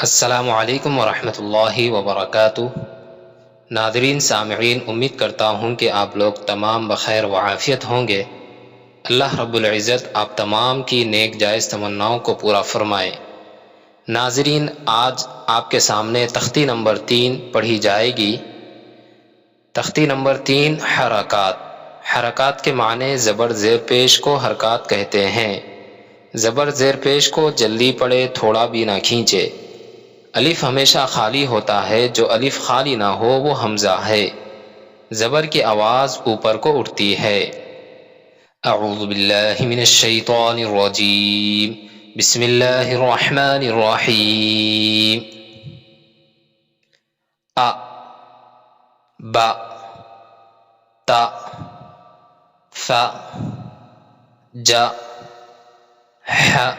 السلام علیکم ورحمۃ اللہ وبرکاتہ۔ ناظرین سامعین، امید کرتا ہوں کہ آپ لوگ تمام بخیر و عافیت ہوں گے۔ اللہ رب العزت آپ تمام کی نیک جائز تمناؤں کو پورا فرمائے۔ ناظرین، آج آپ کے سامنے تختی نمبر 3 پڑھی جائے گی۔ تختی نمبر 3، حرکات۔ حرکات کے معنی زبر زیر پیش کو حرکات کہتے ہیں۔ زبر زیر پیش کو جلدی پڑے، تھوڑا بھی نہ کھینچے۔ الف ہمیشہ خالی ہوتا ہے، جو الف خالی نہ ہو وہ حمزہ ہے۔ زبر کی آواز اوپر کو اٹھتی ہے۔ اعوذ باللہ من الشیطان الرجیم، بسم اللہ الرحمن الرحیم۔ ا، با، تا، ث، ج، ح،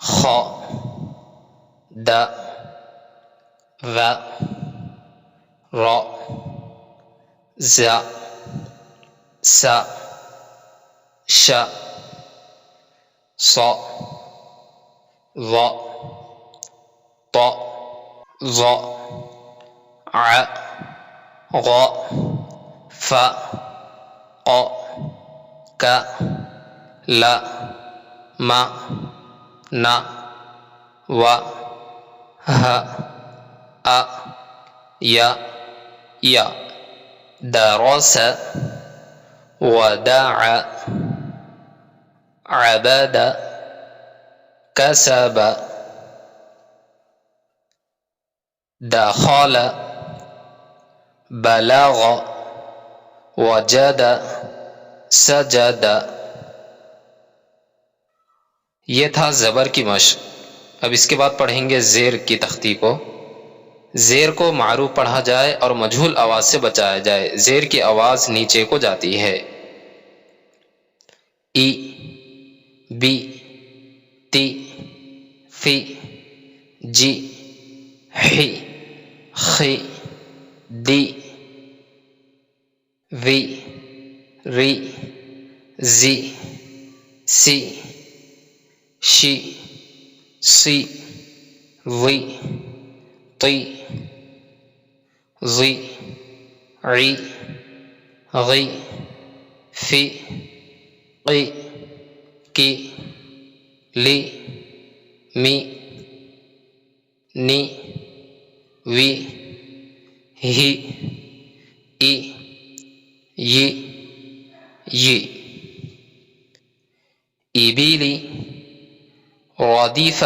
خ، د، ذ، ر، ز، س، ش، ص، ظ، ط، ظ، ع، غ، ف، ق، ک، ل، م، ن، و، ہ، ا، ی، ی۔ درس، ودع، عبد، کسب، دخل، بلغ، وجد، سجد۔ یہ تھا زبر کی مشق۔ اب اس کے بعد پڑھیں گے زیر کی تختی کو۔ زیر کو معروف پڑھا جائے اور مجہول آواز سے بچایا جائے۔ زیر کی آواز نیچے کو جاتی ہے۔ ای، بی، تی، فی، جی، حی، خی، دی، وی، ری، زی، سی، شی، سی، وی، طی، ضی، عی، غی، فی، قی، کی، لی، می، نی، وی، ہی، ای، ی، ی۔ ایبیلی، ردیف،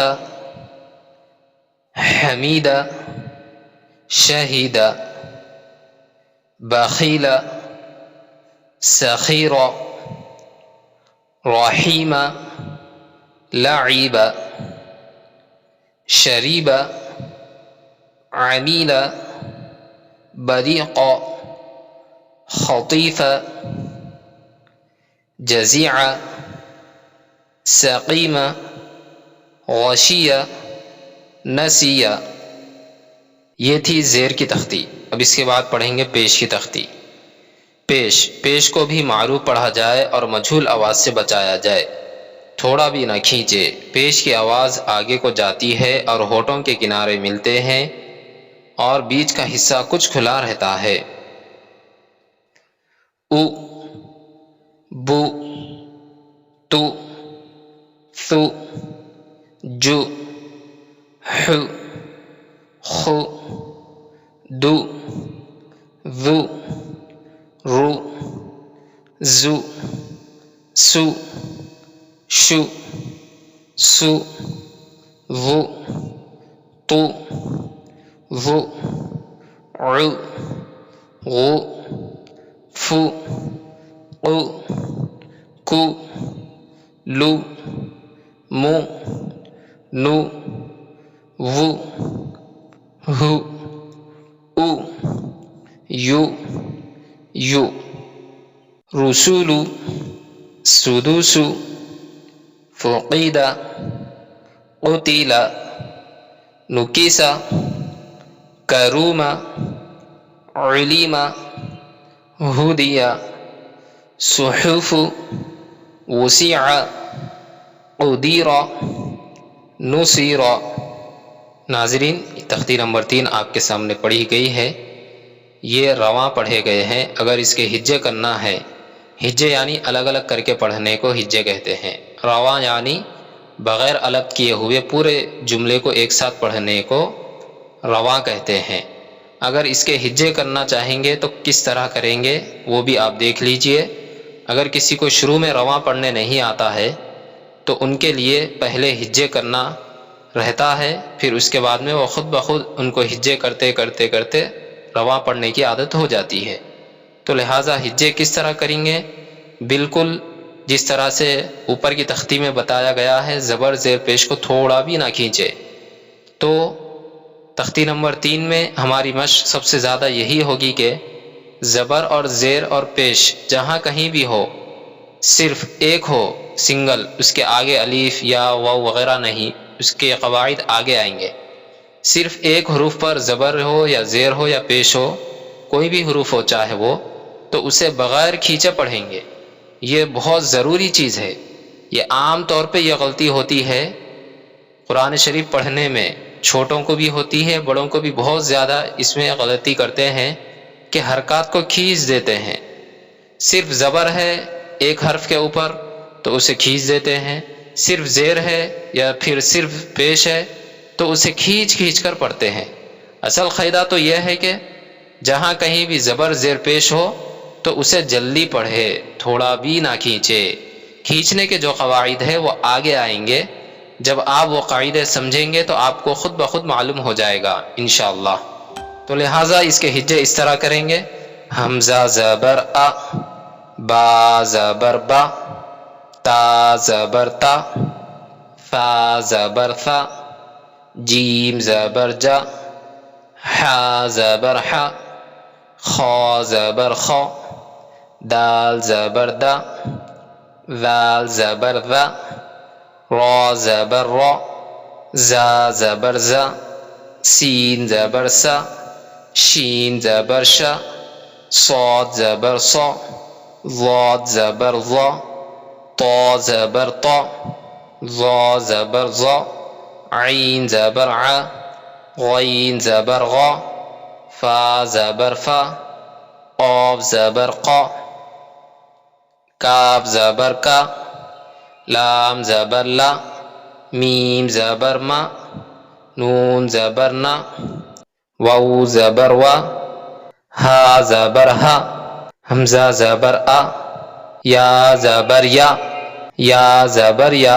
حمید، شہید، بخیل، سخیر، رحیم، لعب، شریب، عمیل، بریق، خطیف، جزیع، سقیم، غشی، نسی۔ یہ تھی زیر کی تختی۔ اب اس کے بعد پڑھیں گے پیش کی تختی۔ پیش کو بھی معروف پڑھا جائے اور مجہول آواز سے بچایا جائے، تھوڑا بھی نہ کھینچے۔ پیش کی آواز آگے کو جاتی ہے اور ہونٹوں کے کنارے ملتے ہیں اور بیچ کا حصہ کچھ کھلا رہتا ہے۔ او، بو، تو، ثو، جو، حو، خو، دو، ذو، رو، زو، سو، شو، سو، ظو، طو، ظو، عو، غو، فو، قو، کو، لو، مو، نو، وو، ہو، او، یو، یو۔ رسول، سدوس، فقید، قتل، نکس، کروم، علم، ہدی، صحف، وسع، قدر، نصر۔ ناظرین، تختی نمبر 3 آپ کے سامنے پڑھی گئی ہے، یہ رواں پڑھے گئے ہیں۔ اگر اس کے ہجے کرنا ہے، ہجے یعنی الگ الگ کر کے پڑھنے کو ہجے کہتے ہیں، رواں یعنی بغیر الگ کیے ہوئے پورے جملے کو ایک ساتھ پڑھنے کو رواں کہتے ہیں۔ اگر اس کے ہجے کرنا چاہیں گے تو کس طرح کریں گے وہ بھی آپ دیکھ لیجئے۔ اگر کسی کو شروع میں رواں پڑھنے نہیں آتا ہے تو ان کے لیے پہلے ہجے کرنا رہتا ہے، پھر اس کے بعد میں وہ خود بخود ان کو ہجے کرتے کرتے کرتے رواں پڑھنے کی عادت ہو جاتی ہے۔ تو لہٰذا ہجے کس طرح کریں گے؟ بالکل جس طرح سے اوپر کی تختی میں بتایا گیا ہے، زبر زیر پیش کو تھوڑا بھی نہ کھینچے۔ تو تختی نمبر 3 میں ہماری مشق سب سے زیادہ یہی ہوگی کہ زبر اور زیر اور پیش جہاں کہیں بھی ہو، صرف ایک ہو سنگل، اس کے آگے الف یا واو وغیرہ نہیں، اس کے قواعد آگے آئیں گے۔ صرف ایک حروف پر زبر ہو یا زیر ہو یا پیش ہو، کوئی بھی حروف ہو چاہے وہ، تو اسے بغیر کھینچے پڑھیں گے۔ یہ بہت ضروری چیز ہے۔ یہ عام طور پہ یہ غلطی ہوتی ہے قرآن شریف پڑھنے میں، چھوٹوں کو بھی ہوتی ہے، بڑوں کو بھی بہت زیادہ اس میں غلطی کرتے ہیں کہ حرکات کو کھینچ دیتے ہیں۔ صرف زبر ہے ایک حرف کے اوپر تو اسے کھینچ دیتے ہیں، صرف زیر ہے یا پھر صرف پیش ہے تو اسے کھینچ کھینچ کر پڑھتے ہیں۔ اصل قاعدہ تو یہ ہے کہ جہاں کہیں بھی زبر زیر پیش ہو تو اسے جلدی پڑھے، تھوڑا بھی نہ کھینچے۔ کھینچنے کے جو قواعد ہے وہ آگے آئیں گے۔ جب آپ وہ قاعدے سمجھیں گے تو آپ کو خود بخود معلوم ہو جائے گا انشاءاللہ۔ تو لہٰذا اس کے ہجے اس طرح کریں گے: حمزہ زبر ا، با زبر با، تا زبر تا، ثا زبر ثا، جیم زبر جا، حا زبر حا، خا زبر خا، دال زبر دا، ذال زبر ذا، را زبر را، زا زبر زا، سین زبر سا، شین زبر شا، صاد زبر صا، ضاد زبر ضا، طا زبر طا، ظا زبر ظا، عین زبر ع، غین زبر غا، فا زبر فا، قاف زبر قا، کاف زبر کا، لام زبر لا، میم زبر ما، نون زبر نا، واو زبر وا، ہا زبر ہا، حمزہ زبر آ، یا زبر یا، یا زبر یا،